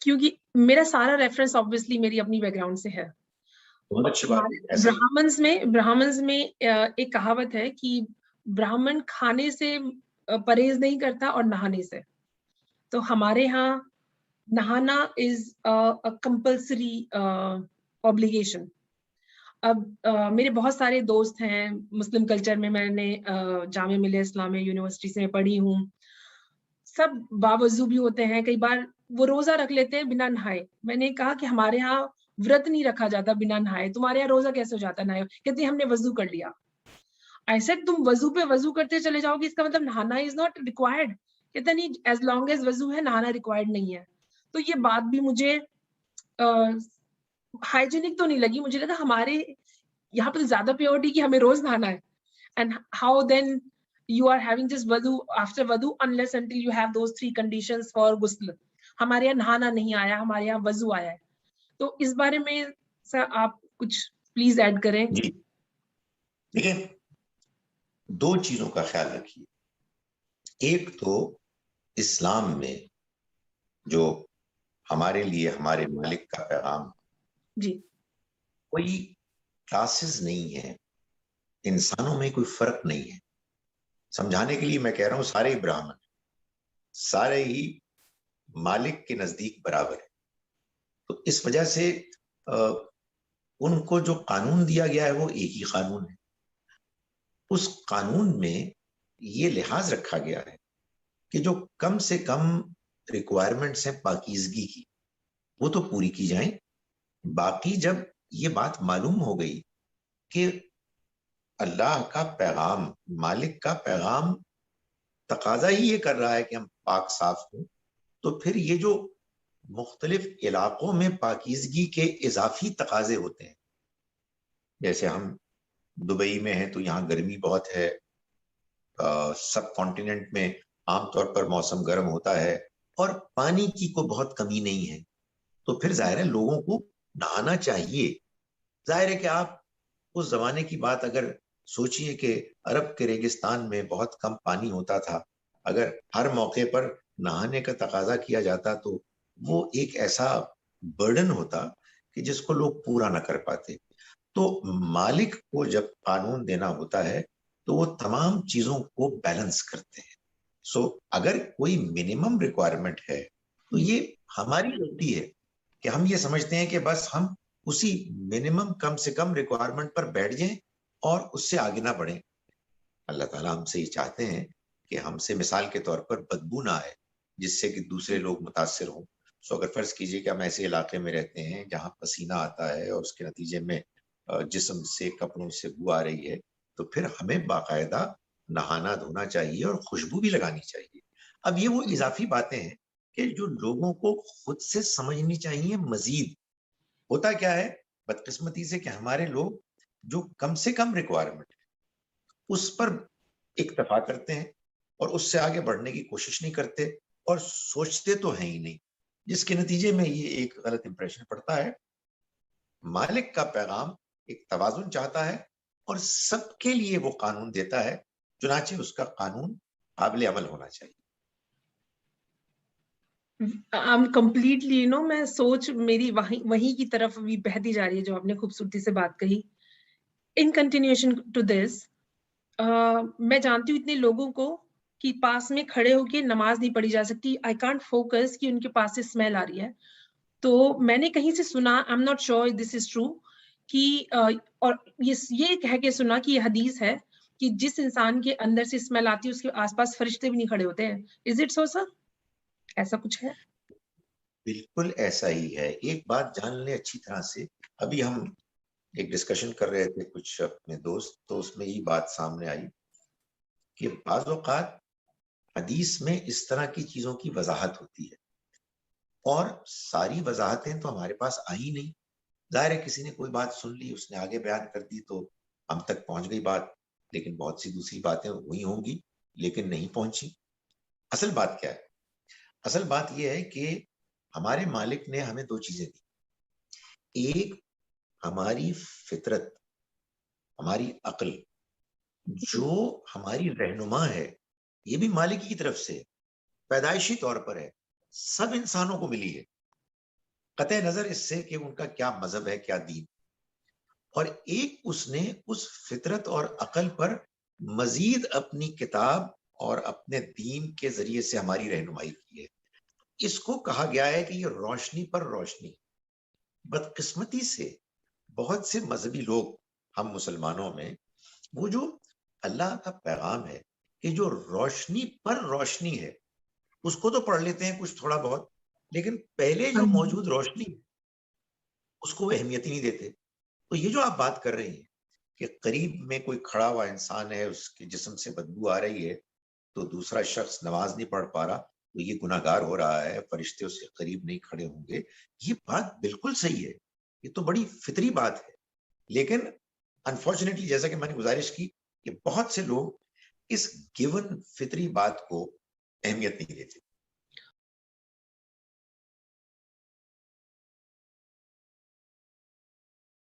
کیونکہ میرا سارا ریفرنس آبویسلی میری اپنی بیک گراؤنڈ سے ہے. بہت اچھی بات ہے. برہمنز میں ایک کہاوت ہے کہ برہمن کھانے سے پرہیز نہیں کرتا اور نہانے سے. تو ہمارے ہاں نہانا از کمپلسری obligation. اب میرے بہت سارے دوست ہیں مسلم کلچر میں نے جامعہ ملیہ اسلامیہ یونیورسٹی سے پڑھی ہوں. سب باوضو بھی ہوتے ہیں, کئی بار وہ روزہ رکھ لیتے ہیں بنا نہائے. میں نے کہا کہ ہمارے ہاں ورت نہیں رکھا جاتا بنا نہائے, تمہارے یہاں روزہ کیسے ہو جاتا نہائے؟ کہتے ہم نے وضو کر لیا. ایسے تم وضو پہ وضو کرتے چلے جاؤ گے, اس کا مطلب نہانا از ناٹ ریکوائرڈ. کہتے نہیں, ایز لانگ ایز وضو ہے نہانا ریکوائرڈ نہیں ہے. تو یہ بات بھی مجھے ہائیجینک تو نہیں لگی. مجھے لگا ہمارے یہاں پہ زیادہ پیورٹی کہ ہمیں روز نہانا ہے. And how then you are having just wudu after wudu unless until you have those 3 conditions for ghusl. ہمارے یہاں نہانا نہیں آیا, ہمارے یہاں وضو آیا ہے. تو اس بارے میں سر آپ کچھ پلیز ایڈ کریں. جی دیکھیں, 2 چیزوں کا خیال رکھیے. ایک تو اسلام میں جو ہمارے لیے ہمارے مالک کا پیغام, جی کوئی کلاسز نہیں ہے, انسانوں میں کوئی فرق نہیں ہے. سمجھانے کے لیے میں کہہ رہا ہوں سارے برہمن, سارے ہی مالک کے نزدیک برابر ہے. تو اس وجہ سے ان کو جو قانون دیا گیا ہے وہ ایک ہی قانون ہے. اس قانون میں یہ لحاظ رکھا گیا ہے کہ جو کم سے کم ریکوائرمنٹس ہیں پاکیزگی کی وہ تو پوری کی جائیں. باقی جب یہ بات معلوم ہو گئی کہ اللہ کا پیغام, مالک کا پیغام تقاضا ہی یہ کر رہا ہے کہ ہم پاک صاف ہوں, تو پھر یہ جو مختلف علاقوں میں پاکیزگی کے اضافی تقاضے ہوتے ہیں, جیسے ہم دبئی میں ہیں تو یہاں گرمی بہت ہے, سب کانٹیننٹ میں عام طور پر موسم گرم ہوتا ہے اور پانی کی کوئی بہت کمی نہیں ہے, تو پھر ظاہر ہے لوگوں کو نہانا چاہیے. ظاہر ہے کہ آپ اس زمانے کی بات اگر سوچئے کہ عرب کے ریگستان میں بہت کم پانی ہوتا تھا, اگر ہر موقع پر نہانے کا تقاضا کیا جاتا تو وہ ایک ایسا برڈن ہوتا کہ جس کو لوگ پورا نہ کر پاتے. تو مالک کو جب قانون دینا ہوتا ہے تو وہ تمام چیزوں کو بیلنس کرتے ہیں. سو اگر کوئی منیمم ریکوائرمنٹ ہے تو یہ ہماری غلطی ہے کہ ہم یہ سمجھتے ہیں کہ بس ہم اسی منیمم کم سے کم ریکوائرمنٹ پر بیٹھ جائیں اور اس سے آگے نہ بڑھیں. اللہ تعالیٰ ہم سے یہ چاہتے ہیں کہ ہم سے مثال کے طور پر بدبو نہ آئے جس سے کہ دوسرے لوگ متاثر ہوں. سو اگر فرض کیجئے کہ ہم ایسے علاقے میں رہتے ہیں جہاں پسینہ آتا ہے اور اس کے نتیجے میں جسم سے کپڑوں سے بو آ رہی ہے, تو پھر ہمیں باقاعدہ نہانا دھونا چاہیے اور خوشبو بھی لگانی چاہیے. اب یہ وہ اضافی باتیں ہیں کہ جو لوگوں کو خود سے سمجھنی چاہیے. مزید ہوتا کیا ہے بدقسمتی سے کہ ہمارے لوگ جو کم سے کم ریکوائرمنٹ ہے اس پر اکتفا کرتے ہیں اور اس سے آگے بڑھنے کی کوشش نہیں کرتے اور سوچتے تو ہیں ہی نہیں, جس کے نتیجے میں یہ ایک غلط امپریشن پڑتا ہے. مالک کا پیغام ایک توازن چاہتا ہے اور سب کے لیے وہ قانون دیتا ہے, چنانچہ اس کا قانون قابل عمل ہونا چاہیے. کمپلیٹلی میں سوچ میری وہیں کی طرف بھی بہتی جا رہی ہے جو آپ نے خوبصورتی سے بات کہی. ان کنٹینیوشن ٹو دس, میں جانتی ہوں اتنے لوگوں کو کہ پاس میں کھڑے ہو کے نماز نہیں پڑھی جا سکتی. آئی کانٹ فوکس کہ ان کے پاس سے اسمیل آ رہی ہے. تو میں نے کہیں سے سنا, I am not sure this is true, کہ اور یہ کہہ کے سنا کہ یہ حدیث ہے کہ جس انسان کے اندر سے اسمیل آتی ہے اس کے آس پاس فرشتے بھی نہیں کھڑے ہوتے ہیں. از اٹ سو سر؟ ایسا کچھ ہے؟ بالکل ایسا ہی ہے. ایک بات جان لیں اچھی طرح سے, ابھی ہم ایک ڈسکشن کر رہے تھے کچھ اپنے دوست, تو اس میں یہ بات سامنے آئی کہ بعض اوقات حدیث میں اس طرح کی چیزوں کی وضاحت ہوتی ہے اور ساری وضاحتیں تو ہمارے پاس آئی نہیں. ظاہر ہے کسی نے کوئی بات سن لی, اس نے آگے بیان کر دی تو ہم تک پہنچ گئی بات, لیکن بہت سی دوسری باتیں ہوئی ہوں گی لیکن نہیں پہنچی. اصل بات کیا ہے؟ اصل بات یہ ہے کہ ہمارے مالک نے ہمیں 2 چیزیں دی. ایک ہماری فطرت, ہماری عقل, جو ہماری رہنما ہے, یہ بھی مالک کی طرف سے پیدائشی طور پر ہے, سب انسانوں کو ملی ہے. قطع نظر اس سے کہ ان کا کیا مذہب ہے، کیا دین، اور ایک اس نے اس فطرت اور عقل پر مزید اپنی کتاب اور اپنے دین کے ذریعے سے ہماری رہنمائی کی ہے. اس کو کہا گیا ہے کہ یہ روشنی پر روشنی. بدقسمتی سے بہت سے مذہبی لوگ ہم مسلمانوں میں وہ جو اللہ کا پیغام ہے کہ جو روشنی پر روشنی ہے اس کو تو پڑھ لیتے ہیں کچھ تھوڑا بہت، لیکن پہلے جو موجود روشنی اس کو وہ اہمیت ہی نہیں دیتے. تو یہ جو آپ بات کر رہے ہیں کہ قریب میں کوئی کھڑا ہوا انسان ہے، اس کے جسم سے بدبو آ رہی ہے تو دوسرا شخص نماز نہیں پڑھ پا رہا تو یہ گناہ گار ہو رہا ہے، فرشتے اس کے قریب نہیں کھڑے ہوں گے، یہ بات بالکل صحیح ہے، یہ تو بڑی فطری بات ہے. لیکن انفارچونیٹلی جیسا کہ میں نے گزارش کی کہ بہت سے لوگ اس گیون فطری بات کو اہمیت نہیں دیتے.